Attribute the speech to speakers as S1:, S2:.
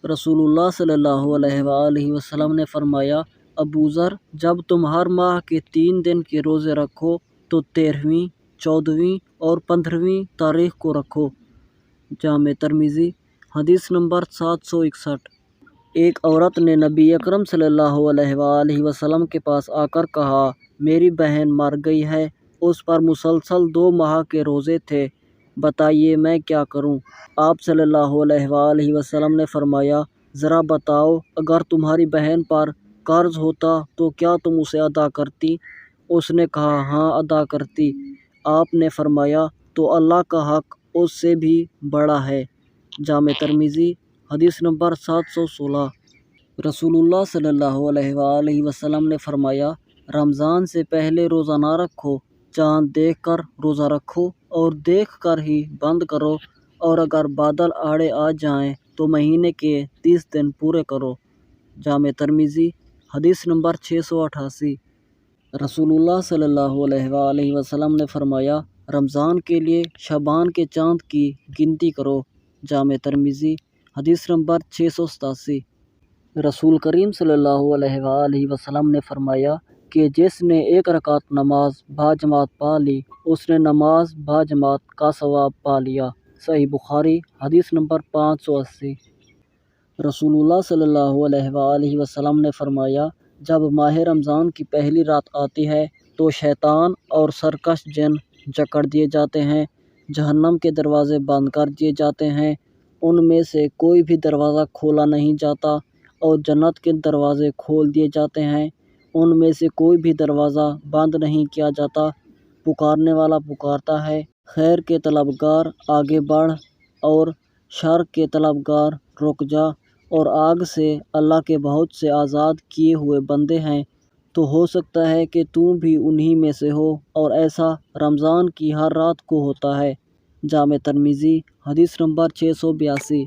S1: رسول اللہ صلی اللہ علیہ وآلہ وسلم نے فرمایا، ابو ذر، جب تم ہر ماہ کے 3 دن کے روزے رکھو تو 13ویں، 14ویں اور 15ویں تاریخ کو رکھو۔ جامع ترمذی، حدیث نمبر 761۔ ایک عورت نے نبی اکرم صلی اللہ علیہ وآلہ وسلم کے پاس آ کر کہا، میری بہن مر گئی ہے، اس پر مسلسل 2 ماہ کے روزے تھے، بتائیے میں کیا کروں؟ آپ صلی اللہ علیہ وآلہ وسلم نے فرمایا، ذرا بتاؤ، اگر تمہاری بہن پر قرض ہوتا تو کیا تم اسے ادا کرتی؟ اس نے کہا، ہاں ادا کرتی۔ آپ نے فرمایا، تو اللہ کا حق اس سے بھی بڑا ہے۔ جامع ترمذی، حدیث نمبر 716۔ رسول اللہ صلی اللہ علیہ وآلہ وسلم نے فرمایا، رمضان سے پہلے روزہ نہ رکھو، چاند دیکھ کر روزہ رکھو اور دیکھ کر ہی بند کرو، اور اگر بادل آڑے آ جائیں تو مہینے کے 30 دن پورے کرو۔ جامع ترمذی، حدیث نمبر 688۔ رسول اللہ صلی اللہ علیہ وآلہ وسلم نے فرمایا، رمضان کے لیے شعبان کے چاند کی گنتی کرو۔ جامع ترمذی، حدیث نمبر 687۔ رسول کریم صلی اللہ علیہ وآلہ وسلم نے فرمایا کہ جس نے 1 رکعت نماز باجماعت پا لی، اس نے نماز باجماعت کا ثواب پا لیا۔ صحیح بخاری، حدیث نمبر 580۔ رسول اللہ صلی اللہ علیہ وآلہ وسلم نے فرمایا، جب ماہ رمضان کی پہلی رات آتی ہے تو شیطان اور سرکش جن جکڑ دیے جاتے ہیں، جہنم کے دروازے بند کر دیے جاتے ہیں، ان میں سے کوئی بھی دروازہ کھولا نہیں جاتا، اور جنت کے دروازے کھول دیے جاتے ہیں، ان میں سے کوئی بھی دروازہ بند نہیں کیا جاتا۔ پکارنے والا پکارتا ہے، خیر کے طلبگار آگے بڑھ، اور شر کے طلبگار رک جا، اور آگ سے اللہ کے بہت سے آزاد کیے ہوئے بندے ہیں، تو ہو سکتا ہے کہ تو بھی انہی میں سے ہو، اور ایسا رمضان کی ہر رات کو ہوتا ہے۔ جامع ترمذی، حدیث نمبر 682۔